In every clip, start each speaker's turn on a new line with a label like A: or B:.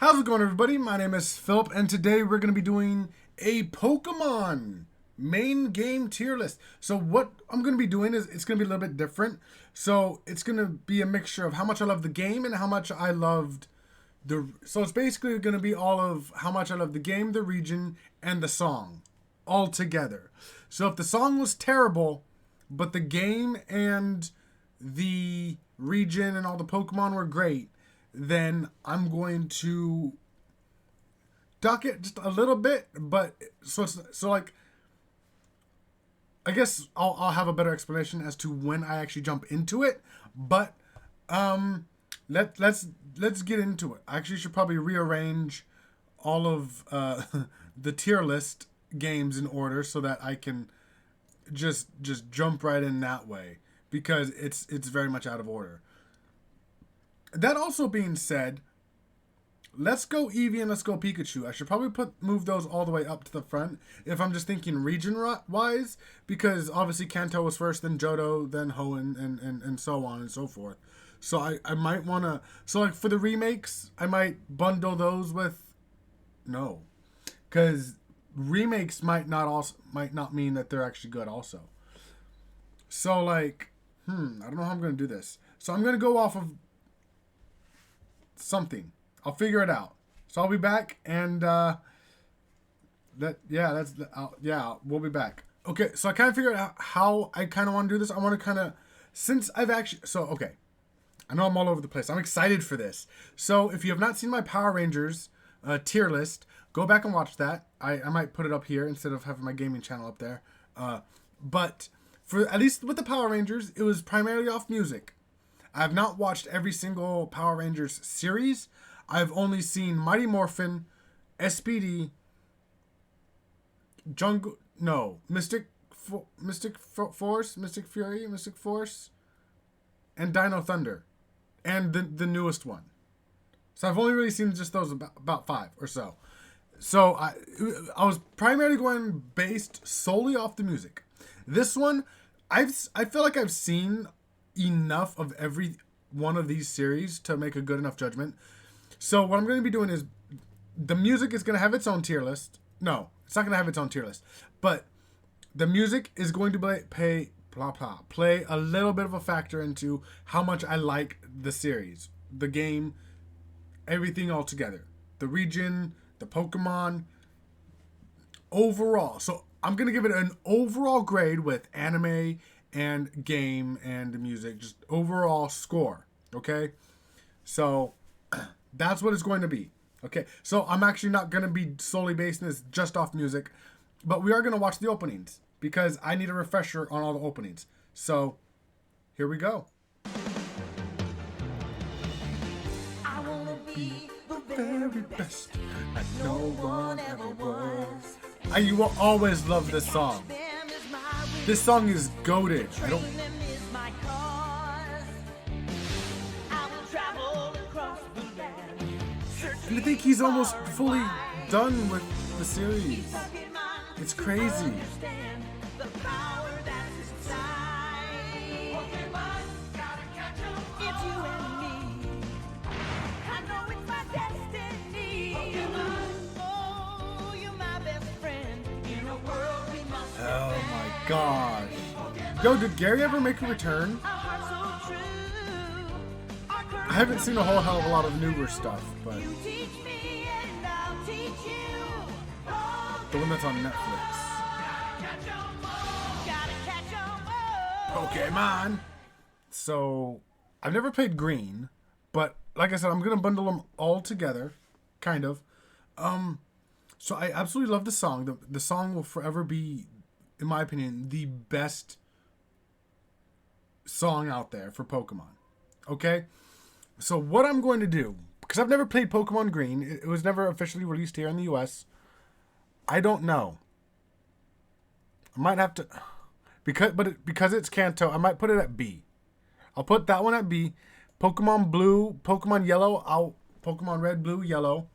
A: How's it going, everybody? My name is Philip, and today we're going to be doing a Pokemon main game tier list. So what I'm going to be doing is it's going to be a little bit different. So it's going to be a mixture of how much I love the game and how much I loved the... So it's basically going to be all of how much I love the game, the region, and the song all together. So if the song was terrible, but the game and the region and all the Pokemon were great, then I'm going to duck it just a little bit. But so like, I guess I'll have a better explanation as to when I actually jump into it. But let's get into it. I actually should probably rearrange all of the tier list games in order so that I can just jump right in that way, because it's very much out of order. That also being said, let's go Eevee and let's go Pikachu. I should probably move those all the way up to the front if I'm just thinking region-wise, because obviously Kanto was first, then Johto, then Hoenn, and so on and so forth. So I might want to... So like for the remakes, I might bundle those with... No. Because remakes might not mean that they're actually good also. So like... I don't know how I'm going to do this. So I'm going to go off of something. I'll figure it out. So I'll be back, and we'll be back. Okay, so I kind of figured out how I kind of want to do this. I want to kind of, since I've actually, okay, I know I'm all over the place. I'm excited for this. So if you have not seen my Power Rangers tier list, go back and watch that. I might put it up here instead of having my gaming channel up there. But for at least with the Power Rangers, it was primarily off music. I have not watched every single Power Rangers series. I've only seen Mighty Morphin, SPD, Mystic Force, Mystic Fury, Mystic Force, and Dino Thunder, and the newest one. So I've only really seen just those about 5 or so. So I was primarily going based solely off the music. This one, I feel like I've seen enough of every one of these series to make a good enough judgment. So what I'm going to be doing is the music is going to have its own tier list. No, it's not going to have its own tier list. But the music is going to play a little bit of a factor into how much I like the series, the game, everything all together. The region, the Pokemon, overall. So I'm going to give it an overall grade with anime and game and music, just overall score. Okay? So that's what it's going to be. Okay? So I'm actually not going to be solely basing this just off music, but we are going to watch the openings because I need a refresher on all the openings. So here we go. I wanna be the very best, and no one ever was. You will always love this song. This song is goated. And I think he's almost fully done with the series. It's crazy. Oh my gosh. Yo, did Gary ever make a return? I haven't seen a whole hell of a lot of newer stuff, but the one that's on Netflix. Pokemon! So, I've never played Green, but like I said, I'm going to bundle them all together, kind of. So I absolutely love the song. The song will forever be, in my opinion, the best song out there for Pokemon. Okay? So what I'm going to do, because I've never played Pokemon Green, it was never officially released here in the US. I don't know. I might have to, because it's Kanto, I might put it at B. I'll put that one at B. Pokemon Blue, Pokemon Yellow, Pokemon Red, Blue, Yellow.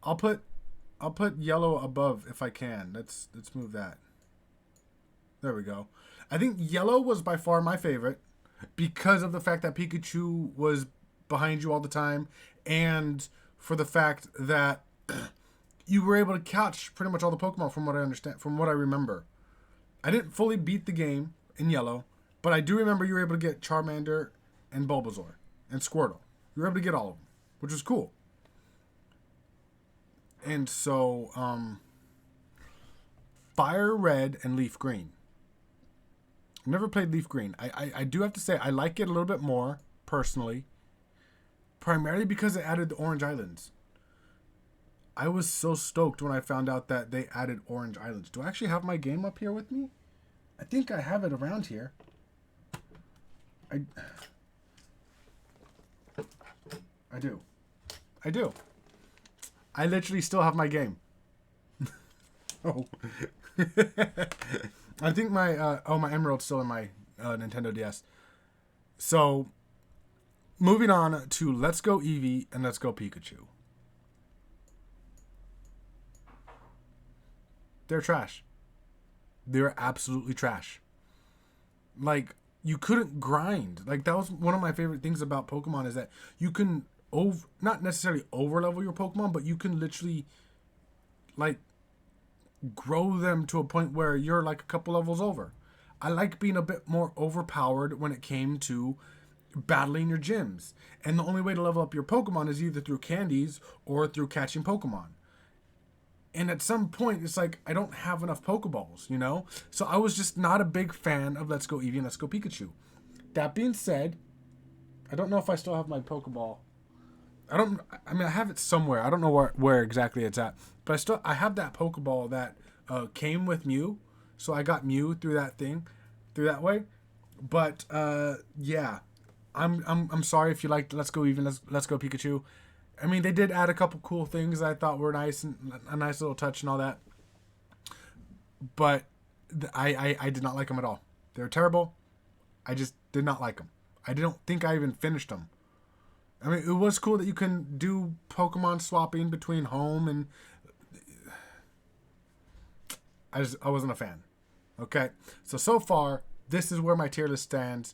A: I'll put Yellow above if I can. Let's move that. There we go. I think Yellow was by far my favorite because of the fact that Pikachu was behind you all the time and for the fact that you were able to catch pretty much all the Pokemon from what I understand, from what I remember. I didn't fully beat the game in Yellow, but I do remember you were able to get Charmander and Bulbasaur and Squirtle. You were able to get all of them, which was cool. And so, Fire Red and Leaf Green. I've never played Leaf Green. I do have to say, I like it a little bit more, personally. Primarily because it added the Orange Islands. I was so stoked when I found out that they added Orange Islands. Do I actually have my game up here with me? I think I have it around here. I do. I literally still have my game. Oh. I think my my Emerald's still in my Nintendo DS. So, moving on to Let's Go Eevee and Let's Go Pikachu. They're trash. They're absolutely trash. Like, you couldn't grind. Like, that was one of my favorite things about Pokemon, is that you can not necessarily over-level your Pokemon, but you can literally, like, grow them to a point where you're, like, a couple levels over. I like being a bit more overpowered when it came to battling your gyms. And the only way to level up your Pokemon is either through candies or through catching Pokemon. And at some point, it's like, I don't have enough Pokeballs, you know? So I was just not a big fan of Let's Go Eevee and Let's Go Pikachu. That being said, I don't know if I still have my Pokeball. I have it somewhere. I don't know where exactly it's at. But I have that Pokeball that came with Mew. So I got Mew through that way. But, yeah. I'm sorry if you liked Let's Go Eevee, Let's Go Pikachu. I mean, they did add a couple cool things I thought were nice, and a nice little touch and all that. But I did not like them at all. They were terrible. I just did not like them. I don't think I even finished them. I mean, it was cool that you can do Pokemon swapping between home and... I wasn't a fan. Okay? So far, this is where my tier list stands.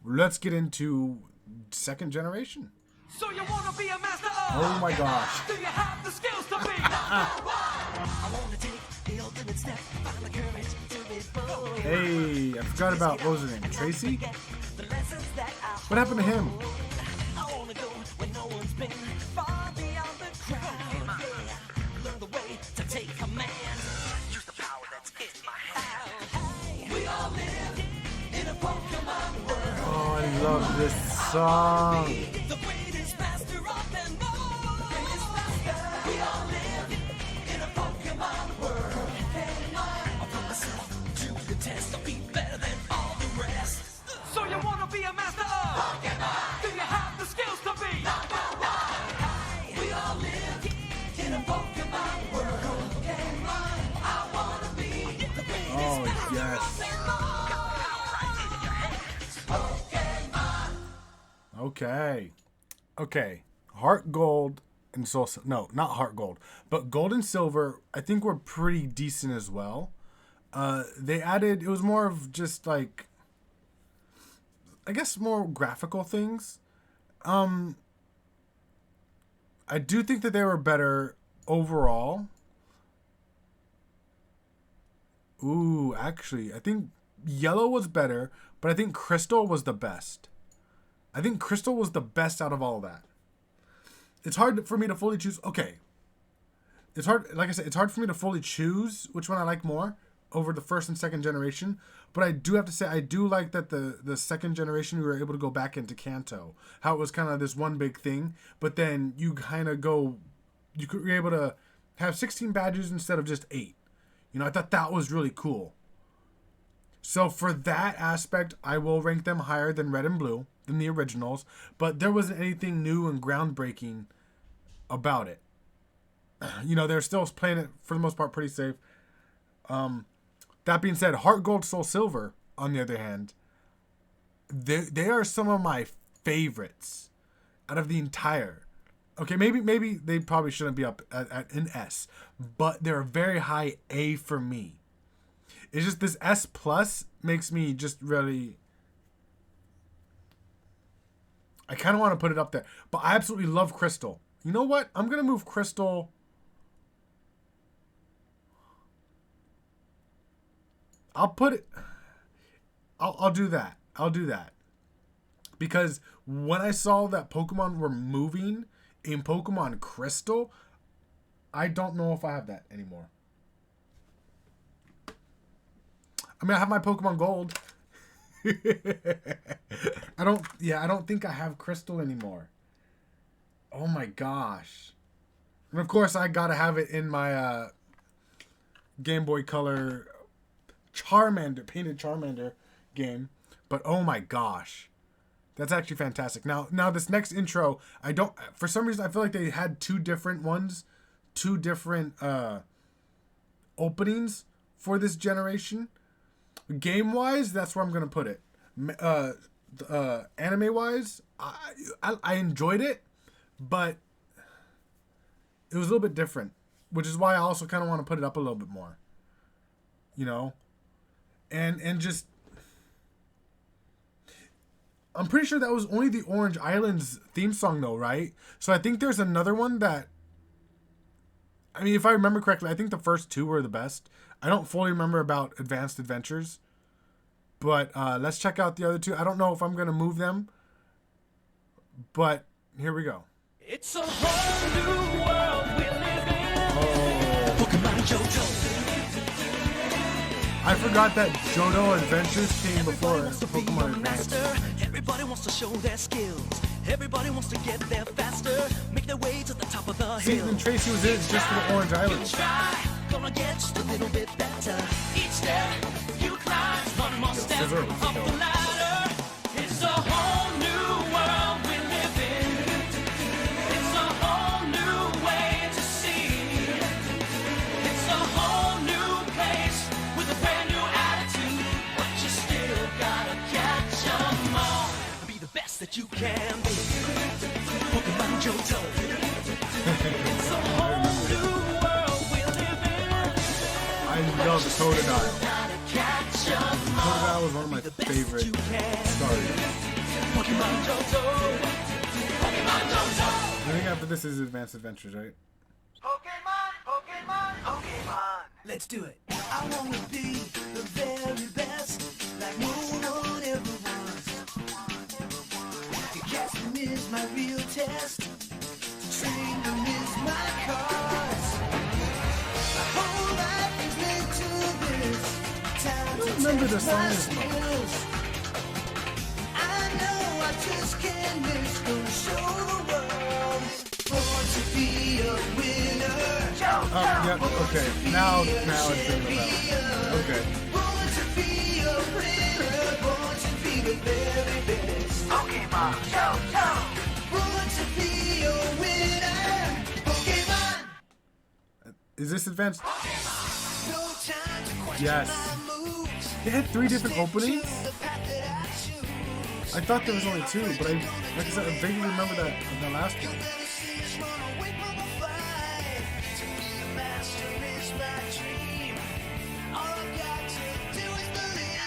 A: Let's get into second generation.
B: So you wanna be a master of?
A: Oh my gosh.
B: Do you have the skills to be I wanna take the ultimate step, find the courage to be bold.
A: Hey, I forgot about, what was her name? Tracy? What happened to him?
B: I wanna go where no one's been, far beyond the crowd. Learn the way to take command. Use the power that's in my hand. We all live in a Pokemon world.
A: Oh, I love this song.
B: So you wanna be a master of Pokemon? Do you have the skills to be We all live in a Pokemon world. Pokemon, I wanna be the greatest.
A: Oh, yes. Okay. Heart Gold and Soul... No, not Heart Gold. But Gold and Silver, I think, were pretty decent as well. They added... It was more of just, like... I guess more graphical things. I do think that they were better overall. Ooh, actually, I think Yellow was better, but I think Crystal was the best. I think Crystal was the best out of all of that. It's hard for me to fully choose. Okay. It's hard, like I said, it's hard for me to fully choose which one I like more over the first and second generation. But I do have to say, I do like that the second generation, we were able to go back into Kanto. How it was kind of this one big thing. But then you kind of go, you're able to have 16 badges instead of just 8. You know, I thought that was really cool. So for that aspect, I will rank them higher than Red and Blue, than the originals. But there wasn't anything new and groundbreaking about it. You know, they're still playing it, for the most part, pretty safe. That being said, Heart Gold, Soul Silver, on the other hand, they are some of my favorites out of the entire. Okay, maybe they probably shouldn't be up at an S, but they're a very high A for me. It's just this S plus makes me just really... I kind of want to put it up there, but I absolutely love Crystal. You know what? I'm gonna move Crystal. I'll put it. I'll do that. I'll do that. Because when I saw that Pokemon were moving in Pokemon Crystal, I don't know if I have that anymore. I mean, I have my Pokemon Gold. I don't think I have Crystal anymore. Oh my gosh. And of course, I gotta have it in my Game Boy Color Charmander, painted Charmander game. But oh my gosh. That's actually fantastic. Now this next intro, for some reason, I feel like they had two different ones, two different openings for this generation. Game-wise, that's where I'm going to put it. Anime-wise, I enjoyed it, but it was a little bit different, which is why I also kind of want to put it up a little bit more. You know? And just... I'm pretty sure that was only the Orange Islands theme song, though, right? So I think there's another one that... I mean, if I remember correctly, I think the first two were the best. I don't fully remember about Advanced Adventures. But let's check out the other two. I don't know if I'm going to move them. But here we go.
B: It's a whole new world we live in. Pokemon JoJo.
A: I forgot that JoJo Adventures came before Pokemon Advance.
B: Everybody wants to show their skills. Everybody wants to get there faster. Make their way to the top of the hill.
A: See, and Tracy was in just for the Orange Islands.
B: Try, gonna get just a little bit better. Each step you climb, one more step up the ladder. It's a whole new world we live in. It's a whole new way to see. It's a whole new place with a brand new attitude. But you still gotta catch 'em all. Be the best that you can be. Pokemon JoJo. It's a whole new world we live in.
A: I love Totodile. Totodile was one of my favorite starters.
B: Pokemon JoJo. Pokemon JoJo.
A: I think after this is Advanced Adventures, right?
B: Pokemon. Let's do it. I wanna be the very best, like no one ever was. To catch them is my real test. To train them is my cause. My whole life is linked to this. Time to
A: Remember the
B: test
A: song
B: my
A: is my...
B: skills. I know I just can't miss. Gonna show the world. Born to be a winner.
A: Yep, okay. Now it's been okay.
B: Born to be a winner. Born to be the very best. Pokemon JoJo. Born to be a winner. Pokemon.
A: Is this Advanced?
B: No time to question
A: Yes.
B: my moves.
A: They had 3 different openings?
B: The path that I choose.
A: I thought there was only 2, but like I said, I vaguely remember that the last one.
B: Never see us run away from a fight. To be a master is my dream. All I've got to do is believe.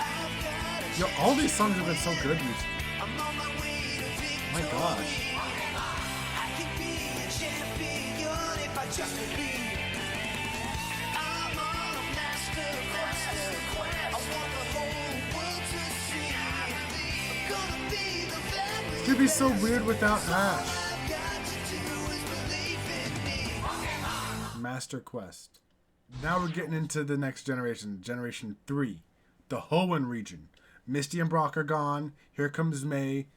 B: I've got to
A: Yo, all these songs have been so good recently.
B: I'm on my way to victory.
A: My gosh.
B: I can be a champion if I just believe. I'm on a master quest. I want the whole world to see. I'm gonna be the very
A: It's gonna be so weird without Ash.
B: I've got to do is believe in me.
A: Master Quest. Now we're getting into the next generation, Generation 3. The Hoenn region. Misty and Brock are gone. Here comes May.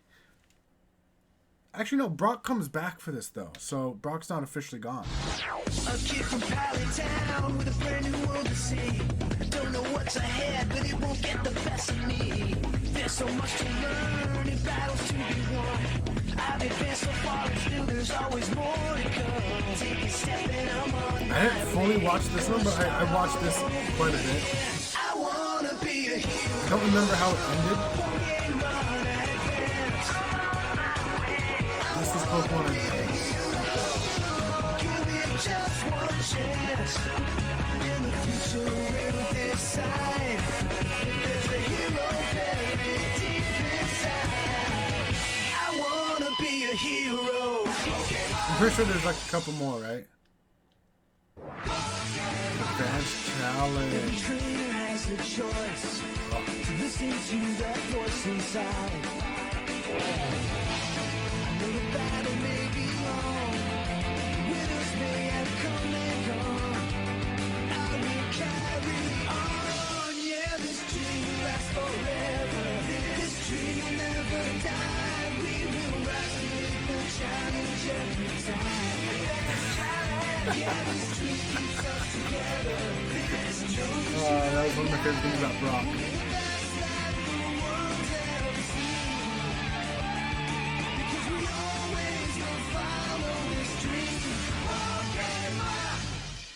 A: Actually, no, Brock comes back for this, though. So Brock's not officially gone.
B: A kid from Pally Town with a brand new world to see. Don't know what's ahead, but it won't get the best of me. There's so much to learn and battles to be won. I've advanced so far and still there's always more to come. Take a step and I'm on.
A: I didn't fully watch this one, but I watched this quite a bit.
B: I wanna be a hero.
A: I don't remember how it ended. This is Pokemon Advance.
B: Give it just one chance. In the future we'll decide. There's a hero very deep inside. I wanna be a hero.
A: I'm pretty sure there's like a couple more, right? Advanced challenge.
B: Trainer has the choice to listen to that voice inside. I know the battle may be long, winners may have come and gone. I will carry on. Yeah, this dream will last forever. This dream will never die. We will rise to the challenge every time. Yeah, this dream keeps us together.
A: That was one of my favorite things about Brock.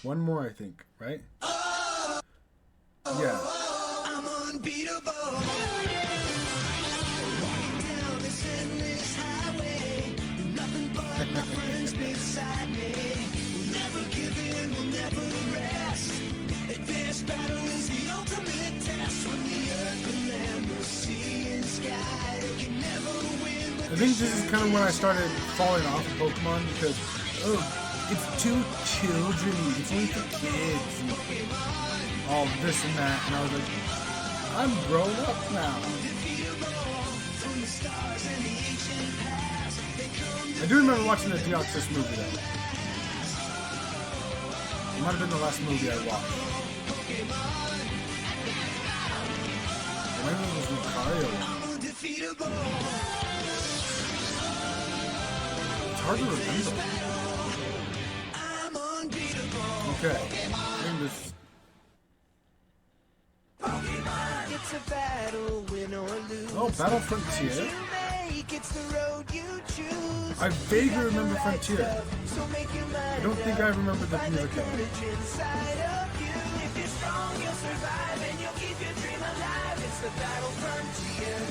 A: One more, I think, right? Yeah.
B: I'm unbeatable. Walking down this endless highway, nothing but my friends beside me. We'll never give in, we'll never rest. Advanced battle is the ultimate test. When the earth and land, the sea and sky, they can never win.
A: I think this is kind of when I started falling off of Pokemon because, it's too children-y, it's only for kids, and all this and that, and I was like, I'm grown up now. I do remember watching the Deoxys movie though. It might have been the last movie I watched. Or maybe it was Lucario. It's hard to remember. Okay. I think this.
B: It's a battle, win or lose.
A: Oh, Battle Frontier.
B: It's the road you choose.
A: I vaguely remember Frontier.
B: So make your mind
A: I don't think I remember the music though.
B: inside of you. If you're strong, you'll survive and you'll keep your dream alive. It's the battle frontier.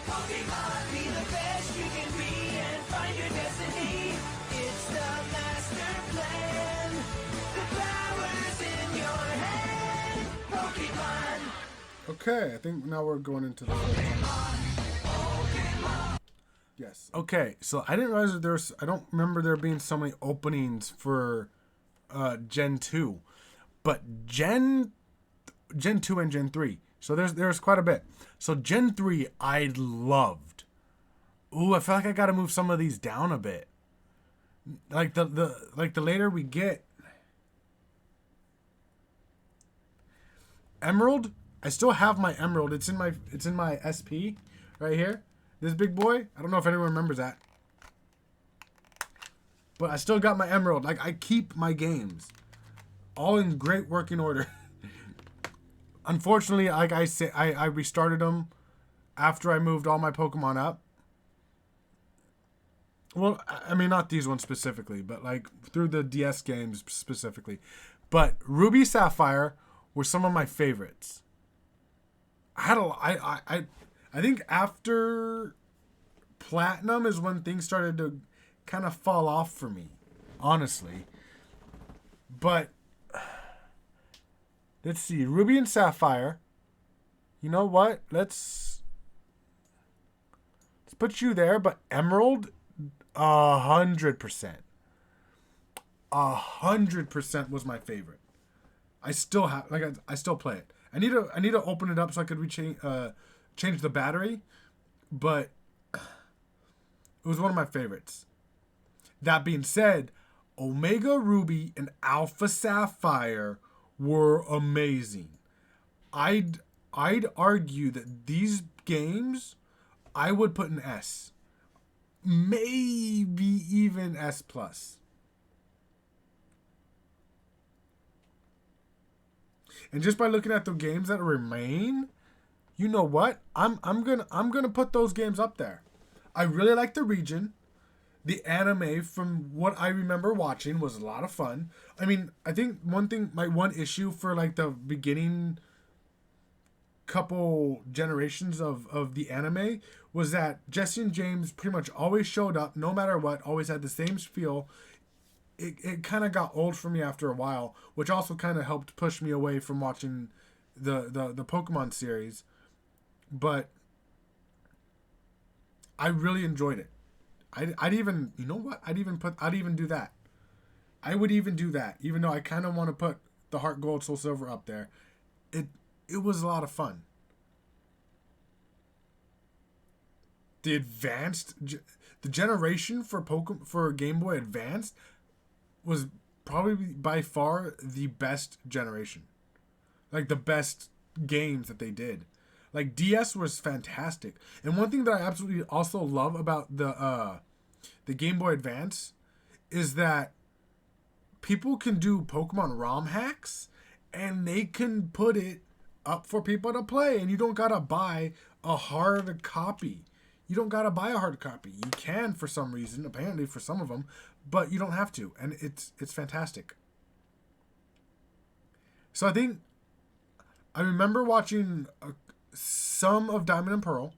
B: Pokemon, be the best you can be and find your destiny. It's the master plan. The power's in your hand. Pokemon.
A: Okay, I think now we're going into the. Yes. Okay, so I didn't realize that there's. I don't remember there being so many openings for Gen 2, but Gen 2 and Gen 3. So there's quite a bit. So Gen 3 I loved. Ooh, I feel like I got to move some of these down a bit. Like the later we get, Emerald. I still have my Emerald. It's in my SP right here. This big boy. I don't know if anyone remembers that. But I still got my Emerald. Like, I keep my games all in great working order. Unfortunately, like I say, I restarted them after I moved all my Pokemon up. Well, I mean, not these ones specifically, but like through the DS games specifically. But Ruby, Sapphire were some of my favorites. I think after Platinum is when things started to kind of fall off for me, honestly. But let's see, Ruby and Sapphire. You know what? Let's put you there. But Emerald, 100%. 100% was my favorite. I still have, I still play it. I need to open it up so I could change the battery, but it was one of my favorites. That being said, Omega Ruby and Alpha Sapphire were amazing. I'd argue that these games I would put an S, maybe even S plus. And just by looking at the games that remain, you know what? I'm gonna put those games up there. I really like the region. The anime, from what I remember watching, was a lot of fun. I mean, I think one issue for like the beginning couple generations of the anime was that Jesse and James pretty much always showed up, no matter what, always had the same feel. It kind of got old for me after a while, which also kind of helped push me away from watching the Pokemon series. But I really enjoyed it. I'd even, you know what? I'd even do that. I would even do that, even though I kind of want to put the Heart Gold, Soul Silver up there. It was a lot of fun. The generation for Game Boy Advanced was probably by far the best generation. Like the best games that they did. Like DS was fantastic. And one thing that I absolutely also love about the Game Boy Advance is that people can do Pokemon ROM hacks and they can put it up for people to play, and you don't gotta buy a hard copy. You don't gotta buy a hard copy. You can for some reason, apparently for some of them, but you don't have to, and it's fantastic. So I remember watching some of Diamond and Pearl.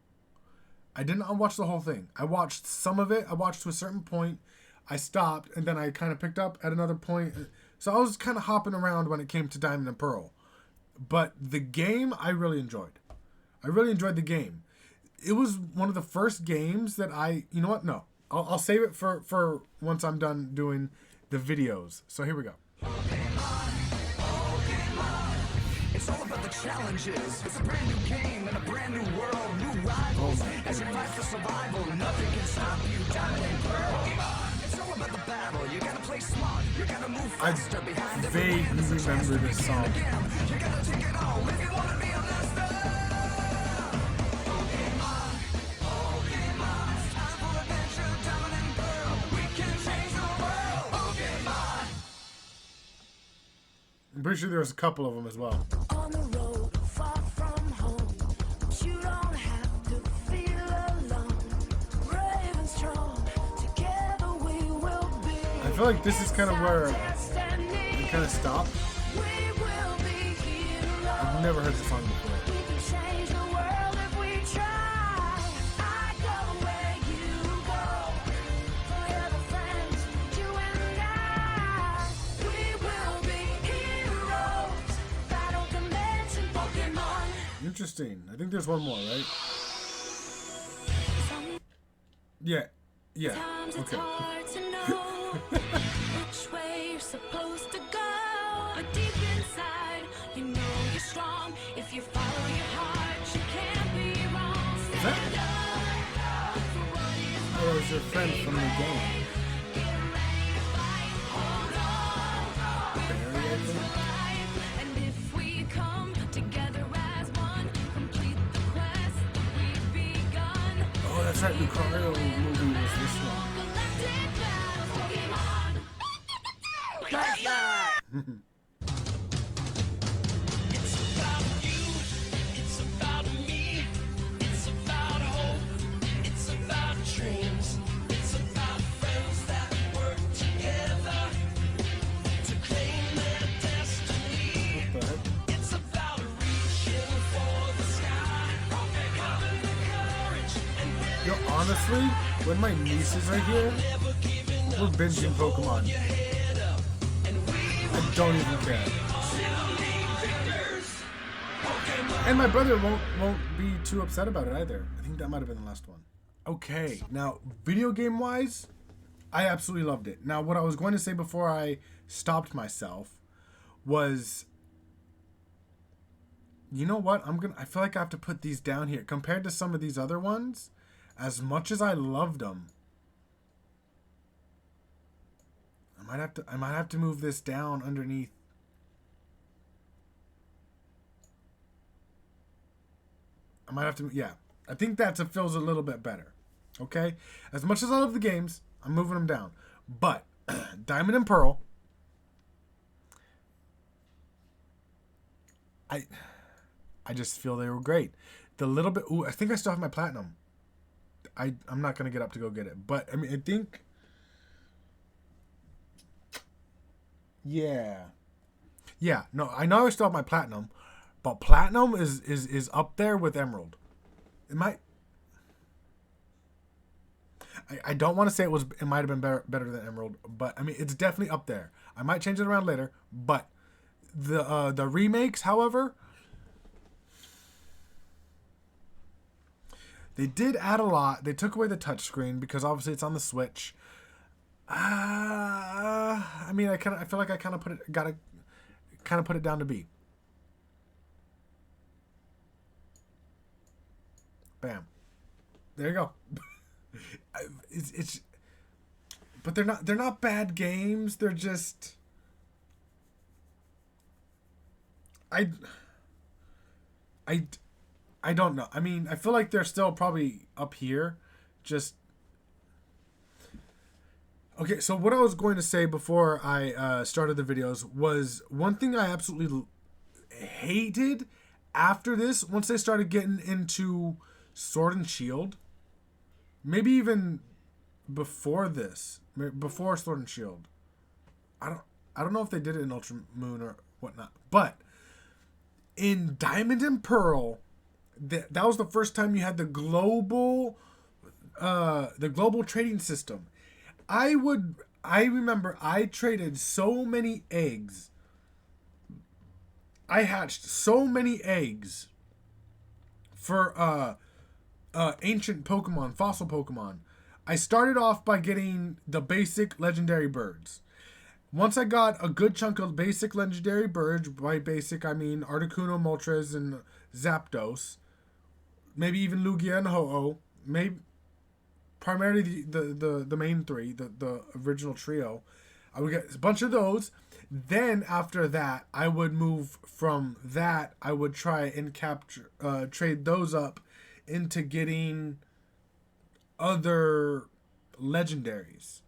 A: I did not watch the whole thing. I watched some of it. I watched to a certain point. I stopped, and then I kind of picked up at another point. So I was kind of hopping around when it came to Diamond and Pearl. But the game, I really enjoyed. I really enjoyed the game. It was one of the first games that you know what? No. I'll save it for once I'm done doing the videos. So here we go.
B: It's all about the challenges. It's a brand new game and a brand new world, new rivals. As you fight for survival, nothing can stop you. Diamond and Pearl. It's all about the battle. You gotta play smart. You gotta move faster.
A: I vaguely remember this song.
B: You gotta take it all if you wanna be a master. Pokemon, it's time for adventure. Diamond and Pearl. We can change the world. Pokemon.
A: I'm pretty sure there's a couple of them as well.
C: On the road, far from home, but you don't have to feel alone. Brave and strong, together we will be.
A: I feel like this is kind of where it kind of stopped.
C: We will be heroes.
A: I've never heard the song before.
C: We can change the world if we try. I go where you go. Forever friends, you and I. We will be heroes. Battle dimension Pokemon.
A: Interesting. I think there's one more, right? Yeah. Yeah.
C: Sometimes it's
A: Okay.
C: hard to know which way you're supposed to go. But deep inside, you know you're strong. If you follow your heart, you can't be wrong.
A: Is that?
C: Stand up for what is
A: Oh, that was your friend from the game.
C: right. Get ready to fight. Hold on.
A: Barry, I think.
C: Life. And if we come together as one, complete the quest that we've begun.
A: Oh, that's right. Lucario movie was this one.
C: Galactic battle, Pokemon.
B: It's about you, it's about me, it's about hope, it's about dreams, it's about friends that work together to claim their destiny.
A: What the heck?
B: It's about reaching for the sky, having the courage and
A: Yo, honestly, when my nieces are here, we're binging Pokemon. I don't even care. And my brother won't be too upset about it either. I think that might have been the last one. Okay, now video game wise, I absolutely loved it. Now what I was going to say before I stopped myself was, you know what? I feel like I have to put these down here compared to some of these other ones. As much as I loved them, I might have to move this down underneath. I might have to, yeah. I think that feels a little bit better. Okay? As much as I love the games, I'm moving them down. But Diamond and Pearl, I just feel they were great. The little bit, I think I still have my platinum. I'm not gonna get up to go get it, but I mean, I think, yeah. No, I know I still have my platinum, but platinum is up there with emerald. It might. I don't want to say it might have been better than emerald, but I mean it's definitely up there. I might change it around later, but the remakes, however, They did add a lot. They took away the touchscreen because obviously it's on the Switch. I mean, I feel like I kind of put it down to B. Bam. There you go. it's but they're not bad games. They're just I don't know. I mean, I feel like they're still probably up here. Just okay. So what I was going to say before I started the videos was one thing I absolutely hated after this. Once they started getting into Sword and Shield, maybe even before this, before Sword and Shield. I don't know if they did it in Ultra Moon or whatnot, but in Diamond and Pearl, that was the first time you had the global trading system. I remember I traded so many eggs. I hatched so many eggs for ancient Pokemon, fossil Pokemon. I started off by getting the basic legendary birds. Once I got a good chunk of basic legendary birds, by basic I mean Articuno, Moltres, and Zapdos, maybe even Lugia and Ho-Oh, maybe primarily the main three, the original trio. I would get a bunch of those. Then after that, I would move from that. I would try and trade those up into getting other legendaries.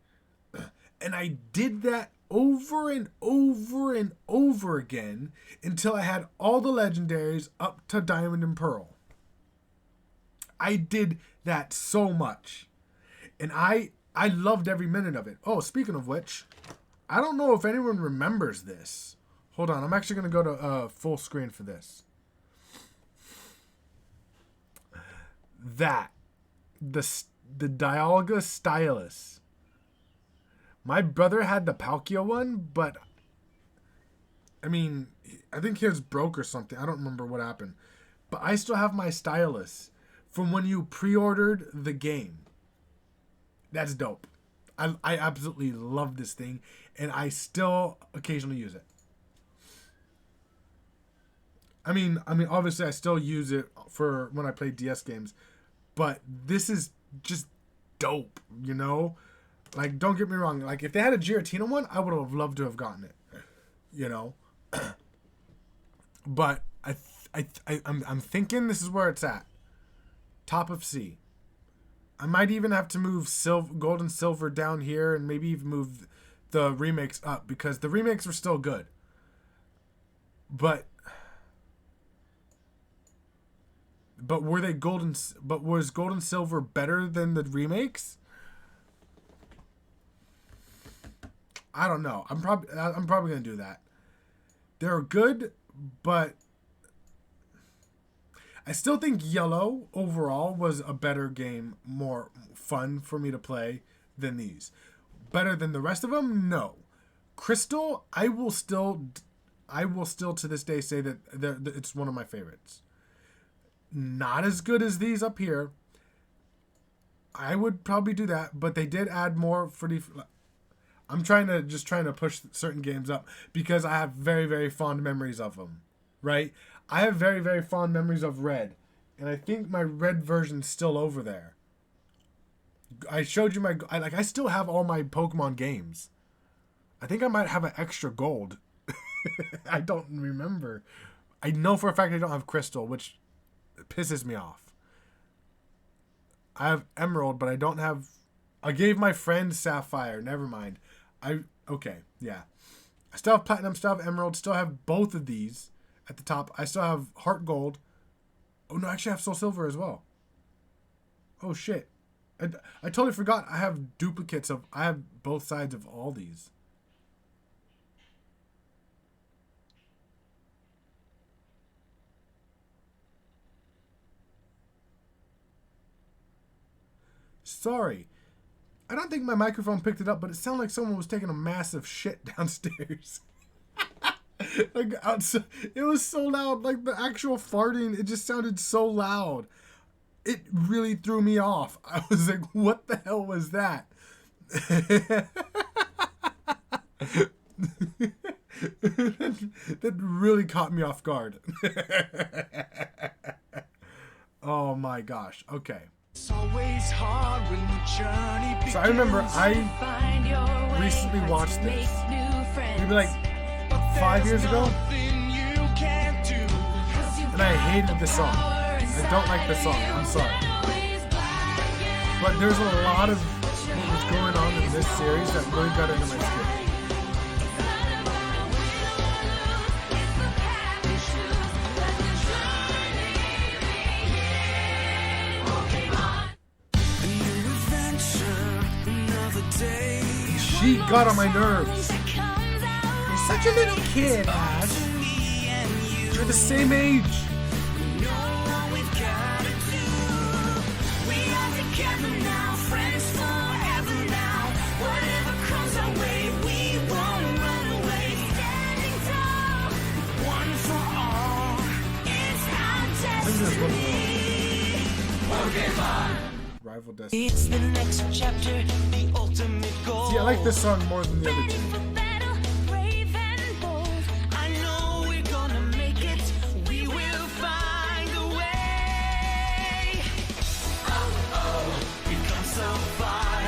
A: And I did that over and over and over again until I had all the legendaries up to Diamond and Pearl. I did that so much. And I loved every minute of it. Oh, speaking of which, I don't know if anyone remembers this. Hold on, I'm actually going to go to full screen for this. The Dialga Stylus. My brother had the Palkia one, but I mean, I think his broke or something. I don't remember what happened. But I still have my Stylus from when you pre-ordered the game. That's dope. I absolutely love this thing, and I still occasionally use it. I mean, obviously I still use it for when I play DS games, but this is just dope, you know? Like, don't get me wrong. Like, if they had a Giratina one, I would have loved to have gotten it, you know? But I'm thinking this is where it's at. Top of C. I might even have to move Gold and Silver down here and maybe even move the remakes up because the remakes were still good. But were they was Gold and Silver better than the remakes? I don't know. I'm probably going to do that. They're good, but I still think Yellow overall was a better game, more fun for me to play than these. Better than the rest of them? No. Crystal, I will still to this day say that it's one of my favorites. Not as good as these up here. I would probably do that, but they did add more for the. I'm trying to push certain games up because I have very, very fond memories of them, right? I have very, very fond memories of Red, and I think my Red version's still over there. I showed you I still have all my Pokemon games. I think I might have an extra gold. I don't remember. I know for a fact I don't have Crystal, which pisses me off. I have Emerald, but I don't have. I gave my friend Sapphire. Never mind. Okay, yeah. I still have Platinum, still have Emerald, still have both of these at the top. I still have Heart Gold. Oh no, actually I have Soul Silver as well. Oh shit. I totally forgot I have duplicates of. I have both sides of all these. Sorry. I don't think my microphone picked it up, but it sounded like someone was taking a massive shit downstairs. Like outside, it was so loud. Like the actual farting, it just sounded so loud. it really threw me off. I was like, what the hell was that? That really caught me off guard. Oh my gosh. Okay.
D: It's always hard when the journey begins.
A: So I remember I
C: Find your way,
A: recently watched
C: make
A: this.
C: new friends.
A: Maybe like 5 years ago.
D: Nothing you can't do.
A: And I hated the song. I don't like the song. I'm sorry. But there's a lot of what was going on in this series that really got into my skin.
D: A new adventure, another day.
A: She got on my nerves. You're such a little kid, Ash.
D: Me and you
A: You're the same age.
D: know what we've gotta do. We are together now, friends forever now. Whatever comes our way, we won't run away. Standing tall, one for all. It's our
A: This is
D: destiny.
A: Rival Destiny.
D: It's the next chapter, the ultimate goal.
A: See, I like this song more than the other two.
D: I know we're gonna make it. We will find a way. We've come so far.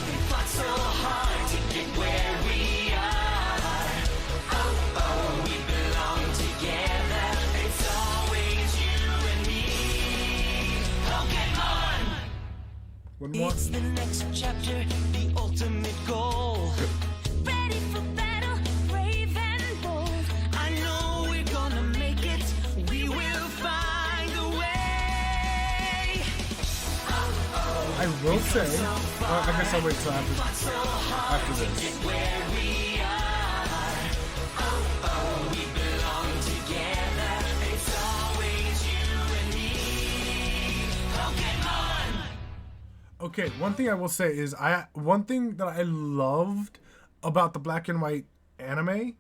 D: We fought so hard to get where we are. We belong together. It's always you and me. Pokemon.
A: One more.
D: It's the next chapter, the ultimate goal.
C: Ready for battle, brave and bold.
D: I know we're gonna make it. We will find a way.
A: I will say, I guess I'll wait till after this.
D: Where we are. We belong together. It's always you and me. Pokemon.
A: Okay, one thing I will say is one thing that I loved about the black and white anime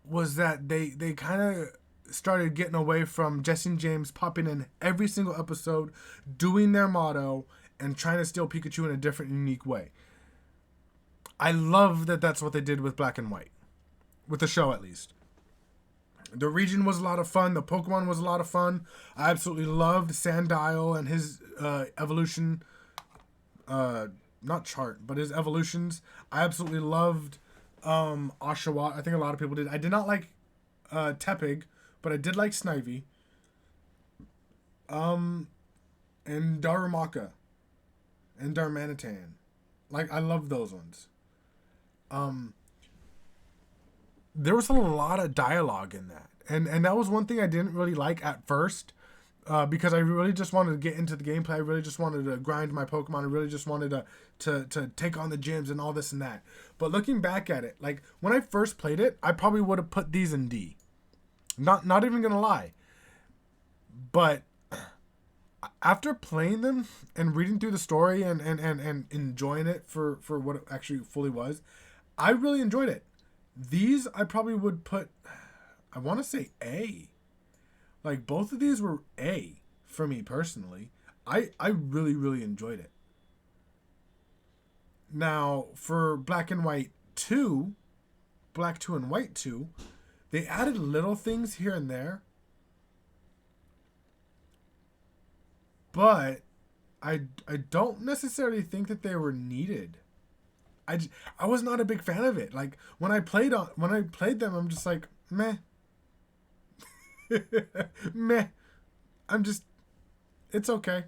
A: was that they kind of started getting away from Jesse and James popping in every single episode, doing their motto, and trying to steal Pikachu in a different, unique way. I love that that's what they did with black and white, with the show at least. The region was a lot of fun. The Pokemon was a lot of fun. I absolutely loved Sandile and his evolution. Not chart, but his evolutions. I absolutely loved Oshawott. I think a lot of people did. I did not like Tepig, but I did like Snivy. And Darumaka. And Darmanitan. Like, I love those ones. There was a lot of dialogue in that. And that was one thing I didn't really like at first. Because I really just wanted to get into the gameplay. I really just wanted to grind my Pokemon. I really just wanted to take on the gyms and all this and that. But looking back at it, like when I first played it, I probably would have put these in D. Not even gonna lie. But after playing them and reading through the story and enjoying it for what it actually fully was, I really enjoyed it. These I probably would put, I want to say A. Like, both of these were A for me personally. I really, really enjoyed it. Now, for Black and White 2, Black 2 and White 2, they added little things here and there. But I don't necessarily think that they were needed. I was not a big fan of it. Like, when I played them, I'm just like, meh. Meh. It's okay.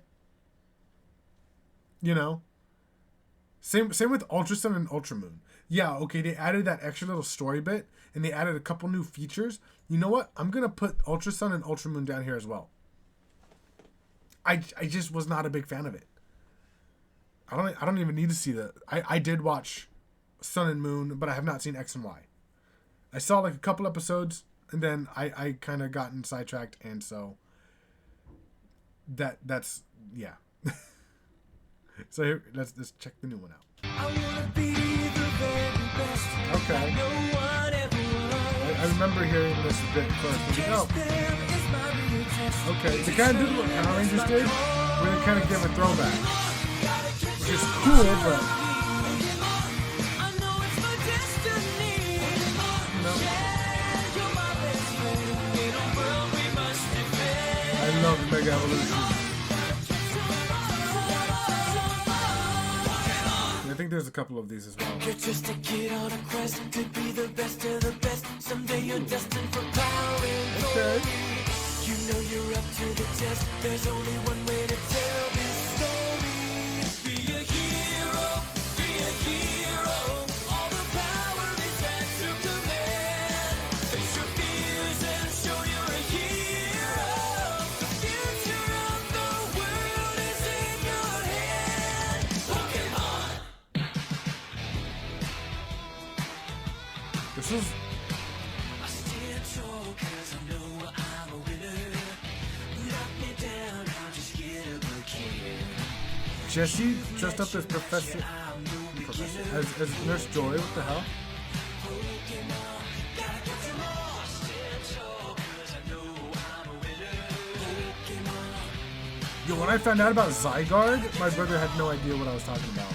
A: You know? Same with Ultra Sun and Ultra Moon. Yeah, okay, they added that extra little story bit, and they added a couple new features. You know what? I'm going to put Ultra Sun and Ultra Moon down here as well. I just was not a big fan of it. I don't even need to see I did watch Sun and Moon, but I have not seen X and Y. I saw like a couple episodes, and then I kind of gotten sidetracked, and so that's yeah. So here, let's check the new one out.
D: I wanna be the very best.
A: Okay.
D: No one ever was.
A: I remember hearing this bit first. But
D: Just
A: no.
D: there is my real test.
A: Okay, they kind of did what Power Rangers did, where they kind of give a throwback, which is cool, but you know, I love Mega Evolution. I think there's a couple of these as well.
B: You're just a kid on a quest to be the best of the best. Someday you're destined for power and
A: Okay.
B: you know you're up to the test. There's only one way to tell this story. Be a hero, be a hero. All the power is at your command. Face your fears and show you're a hero. The future of the world is in your hand. Pokemon.
A: This is
B: I stand tall 'cause I know I'm a winner. Knock me down, I'll just get up again.
A: Jessie dressed up as as Nurse Joy. What the hell? Yo, when I found out about Zygarde, my brother had no idea what I was talking about.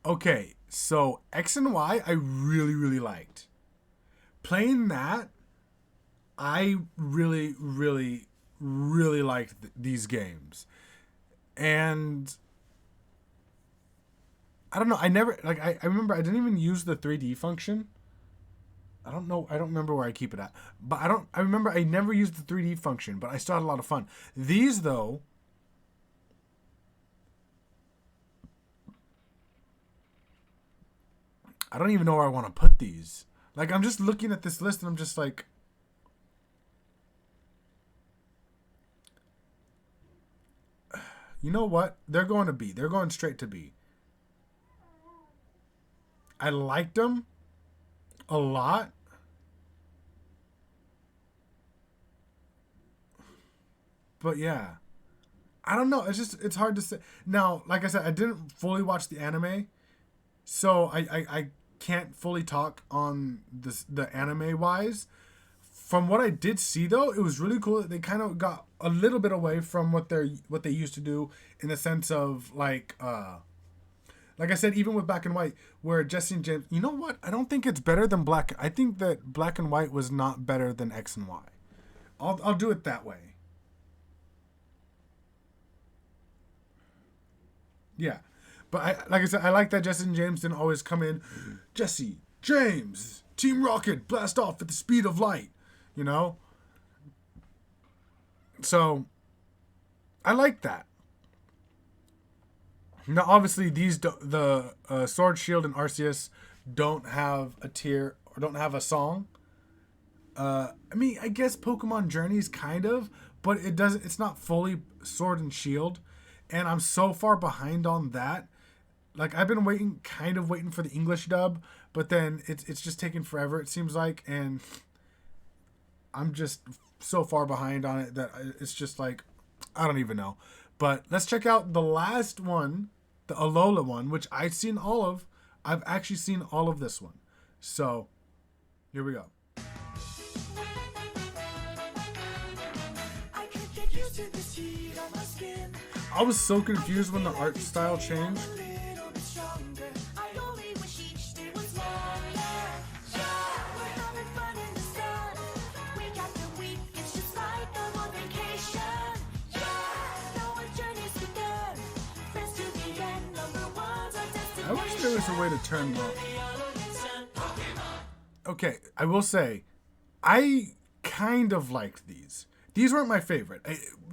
A: Okay, so X and Y I really, really liked. Playing that, I really, really, really liked these games. And I don't know, I never, like, I remember I didn't even use the 3D function. I don't know, I don't remember where I keep it at. But I remember I never used the 3D function, but I still had a lot of fun. These, though, I don't even know where I want to put these. Like, I'm just looking at this list and I'm just like, you know what? They're going to B. They're going straight to B. I liked them a lot. But yeah. I don't know. It's hard to say. Now, like I said, I didn't fully watch the anime. So I can't fully talk on the anime wise. From what I did see, though, it was really cool that they kind of got a little bit away from what they used to do, in the sense of like I said, even with Black and White, where Jesse and James, you know what? I don't think it's better than Black. I think that Black and White was not better than X and Y. I'll do it that way. Yeah. But like I said, I like that Jesse and James didn't always come in, Jesse, James, Team Rocket, blast off at the speed of light, you know? So, I like that. Now, obviously, the Sword, Shield, and Arceus don't have a tier, or don't have a song. I mean, I guess Pokemon Journeys kind of, but it's not fully Sword and Shield. And I'm so far behind on that. Like, I've been waiting for the English dub, but then it's just taking forever, it seems like, and I'm just so far behind on it that it's just like, I don't even know. But let's check out the last one, the Alola one, which I've seen all of. I've actually seen all of this one. So, here we go.
B: I could get used to this heat on my skin.
A: I was so confused when the art style changed.
B: A little bit stronger. I only wish each day was longer. Yeah, we're having fun in the sun. We got the week, it's just like a long vacation. Yeah, no one's journey's begun. Friends to the end, number one's our destination.
A: I wish there was a way to turn them up. Okay, I will say, I kind of liked these. These weren't my favorite.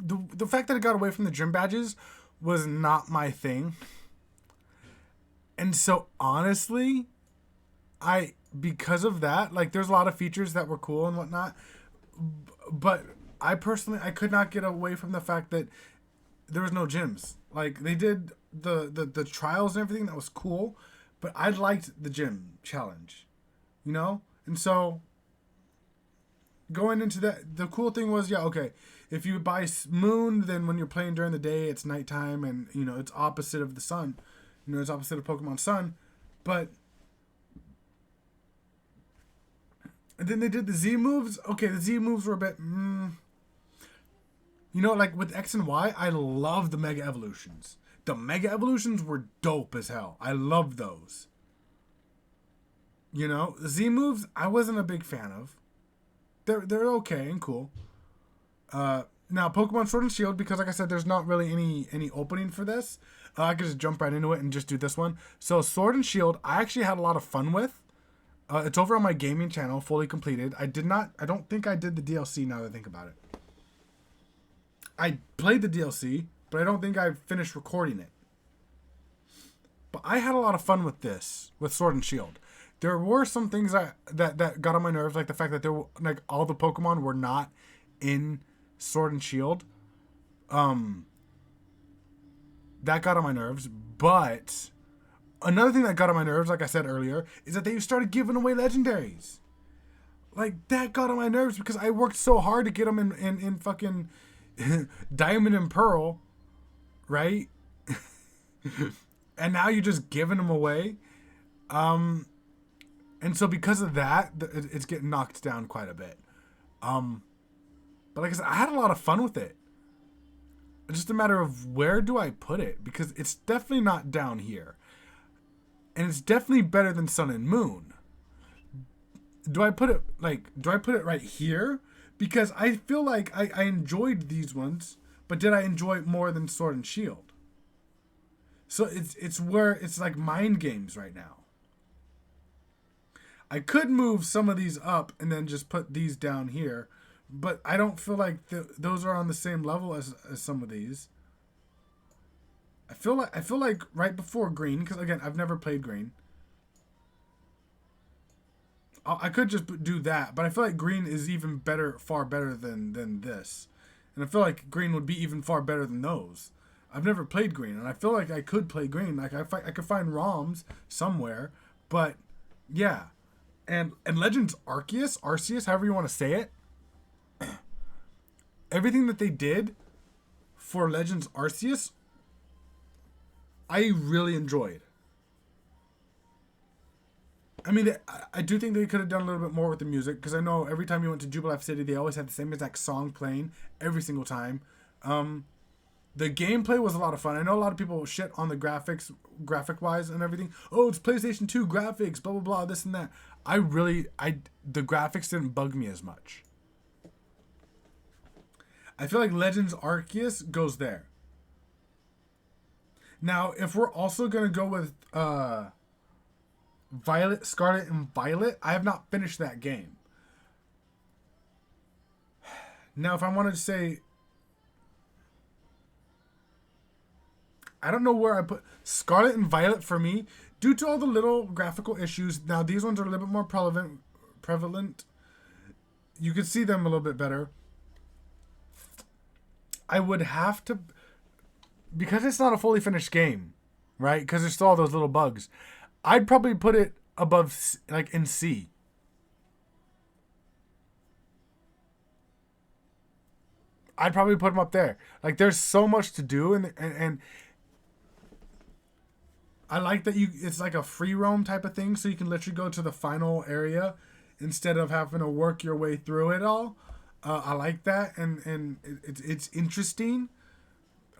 A: The fact that it got away from the gym badges was not my thing. And so, honestly, because of that, like, there's a lot of features that were cool and whatnot. But I could not get away from the fact that there was no gyms. Like, they did the trials and everything, that was cool. But I liked the gym challenge, you know? And so, going into that, the cool thing was, yeah, okay, if you buy Moon, then when you're playing during the day, it's nighttime, and, you know, it's opposite of the sun. You know, it's opposite of Pokemon Sun. But, and then they did the Z moves. Okay, the Z moves were a bit, You know, like with X and Y, I love the Mega Evolutions. The Mega Evolutions were dope as hell. I loved those. You know, Z moves, I wasn't a big fan of. They're okay and cool. Now Pokemon Sword and Shield, because like I said, there's not really any opening for this. I could just jump right into it and just do this one. So Sword and Shield, I actually had a lot of fun with. It's over on my gaming channel, fully completed. I don't think I did the DLC now that I think about it. I played the DLC, but I don't think I finished recording it. But I had a lot of fun with this, with Sword and Shield. There were some things that got on my nerves, like the fact that there were, like, all the Pokemon were not in Sword and Shield. That got on my nerves. But another thing that got on my nerves, like I said earlier, is that they started giving away legendaries. Like, that got on my nerves because I worked so hard to get them in fucking Diamond and Pearl, right? And now you're just giving them away. And so because of that, it's getting knocked down quite a bit. But like I said, I had a lot of fun with it. It's just a matter of where do I put it? Because it's definitely not down here. And it's definitely better than Sun and Moon. Do I put it right here? Because I feel like I enjoyed these ones, but did I enjoy it more than Sword and Shield? So it's where it's like mind games right now. I could move some of these up and then just put these down here, but I don't feel like those are on the same level as some of these. I feel like right before green, because again, I've never played green. I could just do that, but I feel like green is even better, far better than this. And I feel like green would be even far better than those. I've never played green, and I feel like I could play green. Like I could find ROMs somewhere, but yeah. And Legends Arceus, however you want to say it, everything that they did for Legends Arceus, I really enjoyed. I mean, I do think they could have done a little bit more with the music, because I know every time you went to Jubilife City, they always had the same exact song playing every single time. The gameplay was a lot of fun. I know a lot of people shit on the graphic-wise and everything. Oh, it's PlayStation 2 graphics, blah, blah, blah, this and that. The graphics didn't bug me as much. I feel like Legends Arceus goes there. Now, if we're also going to go with Scarlet and Violet, I have not finished that game. Now, if I wanted to say, I don't know where I put Scarlet and Violet for me, due to all the little graphical issues. Now, these ones are a little bit more prevalent. You can see them a little bit better. I would have to, because it's not a fully finished game, right? Because there's still all those little bugs. I'd probably put it above, like, in C. I'd probably put them up there. Like, there's so much to do, and I like that it's like a free roam type of thing, so you can literally go to the final area instead of having to work your way through it all. I like that, and it's interesting.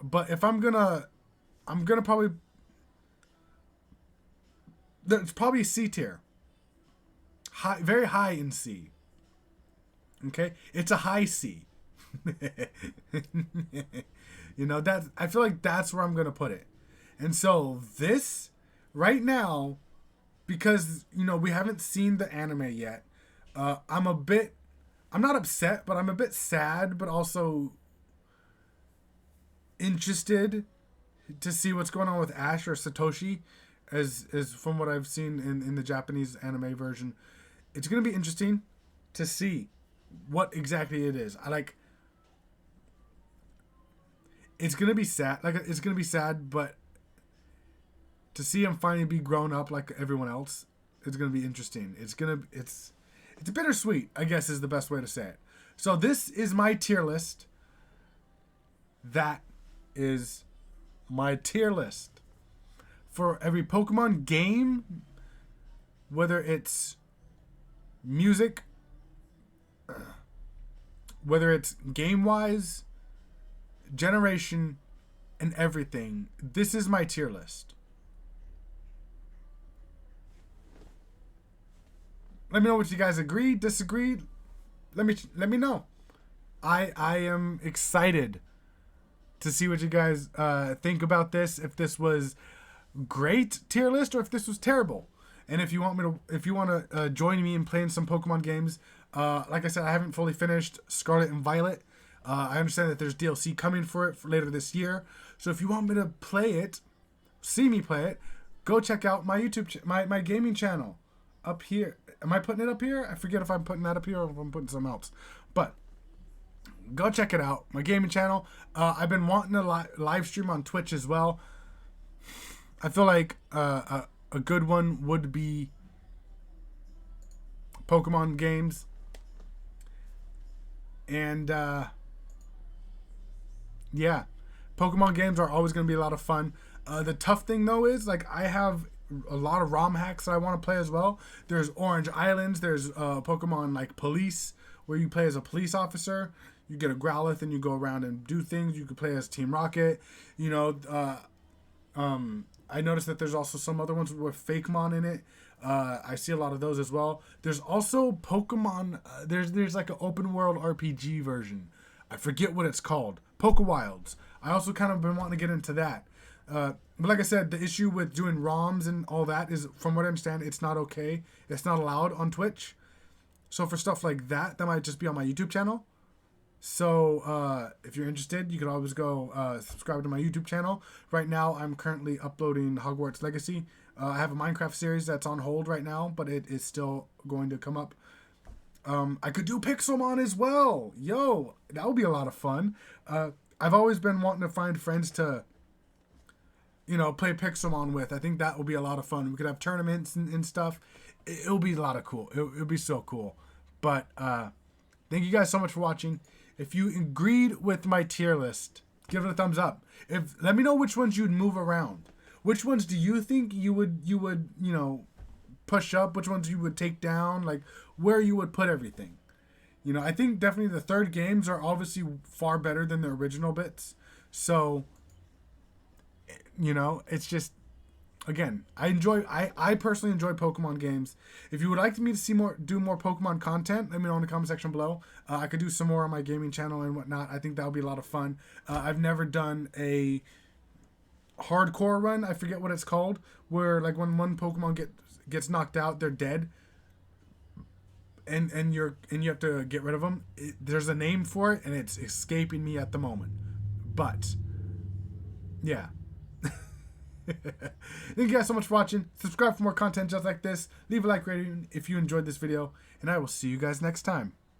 A: But if I'm gonna probably, it's probably C tier. High, very high in C. Okay, it's a high C. You know, that I feel like that's where I'm gonna put it. And so this right now, because you know we haven't seen the anime yet, I'm not upset, but I'm a bit sad, but also interested to see what's going on with Ash or Satoshi, as from what I've seen in the Japanese anime version. It's gonna be interesting to see what exactly it is. It's gonna be sad. Like, it's gonna be sad, but to see him finally be grown up like everyone else, it's gonna be interesting. It's bittersweet, I guess, is the best way to say it. So this is my tier list. That is my tier list for every Pokemon game, whether it's music, whether it's game wise, generation and everything, this is my tier list. Let me know what you guys agree, disagree. Let me know. I am excited to see what you guys think about this. If this was great tier list or if this was terrible. And if you want to join me in playing some Pokemon games, like I said, I haven't fully finished Scarlet and Violet. I understand that there's DLC coming for it for later this year. So if you want me to play it, see me play it, go check out my YouTube, my gaming channel up here. Am I putting it up here? I forget if I'm putting that up here or if I'm putting something else. But go check it out. My gaming channel. I've been wanting to live stream on Twitch as well. I feel like a good one would be Pokemon games. And yeah, Pokemon games are always going to be a lot of fun. The tough thing though is, like, I have a lot of ROM hacks that I want to play as well. There's Orange Islands. There's Pokemon like Police, where you play as a police officer. You get a Growlithe and you go around and do things. You could play as Team Rocket. You know, I noticed that there's also some other ones with Fakemon in it. I see a lot of those as well. There's also Pokemon. There's like an open world RPG version. I forget what it's called. Pokewilds. I also kind of been wanting to get into that. But like I said, the issue with doing ROMs and all that is, from what I understand, it's not okay. It's not allowed on Twitch. So for stuff like that, that might just be on my YouTube channel. So if you're interested, you can always go subscribe to my YouTube channel. Right now, I'm currently uploading Hogwarts Legacy. I have a Minecraft series that's on hold right now, but it is still going to come up. I could do Pixelmon as well. Yo, that would be a lot of fun. I've always been wanting to find friends to, you know, play Pixelmon with. I think that will be a lot of fun. We could have tournaments and stuff. It'll be a lot of cool. It'll be so cool. But thank you guys so much for watching. If you agreed with my tier list, give it a thumbs up. Let me know which ones you'd move around. Which ones do you think you would you know, push up? Which ones you would take down? Like, where you would put everything. You know, I think definitely the third games are obviously far better than the original bits. So, you know, it's just, again, I personally enjoy Pokemon games. If you would like me to do more Pokemon content, let me know in the comment section below. I could do some more on my gaming channel and whatnot. I think that would be a lot of fun. I've never done a hardcore run. I forget what it's called, where like when one Pokemon gets knocked out, they're dead, and you have to get rid of them. There's a name for it, and it's escaping me at the moment. But yeah. Thank you guys so much for watching. Subscribe for more content just like this. Leave a like rating if you enjoyed this video, and I will see you guys next time.